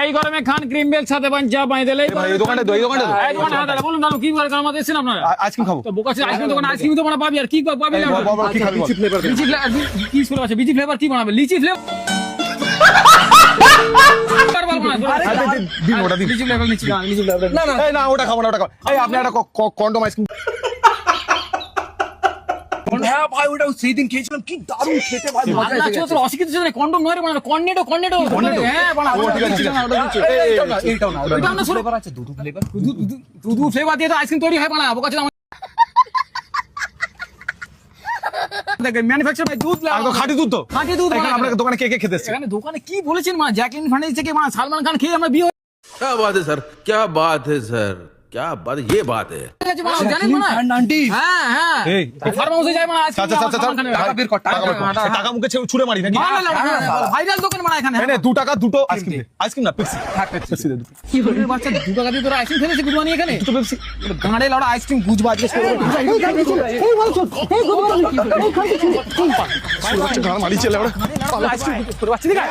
এই গরমে খান cream bell সাথে বাঞ্চা বাঁধে দিলে এই দোকানে বলুন দাদা কি করে আমাদের এসেছেন আপনারা আইসক্রিম খাবো তো বোকাছে আইসক্রিম দোকানে আইসক্রিম তো বানা পাবি আর কি পাবি বাবা কি খাবি লিচি ফ্লেভার কি শুরু আছে লিচি ফ্লেভার কি বানাবে লিচি ফ্লেভার দিন ওটা দিন লিচি ফ্লেভার লিচি ফ্লেভার না না না ওটা খাবো না ওটা খাবো এই আপনি একটা কন্ডম আইসক্রিম হ্যাঁ ভাই ওটা সেই দিন খেয়েছিলাম কি দারুণ খেতে ভাই মজা আল্লাহ এসে তোর অশিক্ষিত ছেলে কন্ডম নয় রে বানা কর্নেডো হ্যাঁ বানা ও ঠিক আছে এইটাও না ওটা না শুরু ফ্লেভার আছে দুটো ফ্লেভার দুধ ফ্লেভার দিয়ে তো আইসক্রিম তৈরি হয় বানা বোকাছে দেখে ম্যানুফ্যাকচার বাই দুধ আর তো খাঁটি দুধ তো খাঁটি দুধ এখানে বানায়। আপনার দোকানে কে কে খেতে এসেছে এখানে দোকানে কি বলেছেন মা জ্যাকলিন ফার্নান্ডিজ থেকে মা সালমান খান খেয়ে আমরা বিয়ে क्या बात है सर क्या बात है সর क्या बात ये बात है হয়ে গেছে মা জানেন মা ফার্নান্ডিজ হ্যাঁ হ্যাঁ এই ফার্ম হাউসে যায় মা আচ্ছা আচ্ছা আচ্ছা টাকা বের কর টাকা মুখে ছুড়ে মারি নাকি ভাইরাল দোকান মা এখানে এই নে 2 টাকা দুটো আইসক্রিম দে আইসক্রিম না পেপসি হ্যাঁ পেপসি দে দুটো কি বলবি বাচ্চা 2 টাকা দিয়ে তোরা আইসক্রিম খেলেছে গুদমানি এখানে দুটো পেপসি গাঁড়ে লড়া আইসক্রিম গুজবা আজকে মারি চলে ওরা আইসক্রিম বাচ্চা দিগা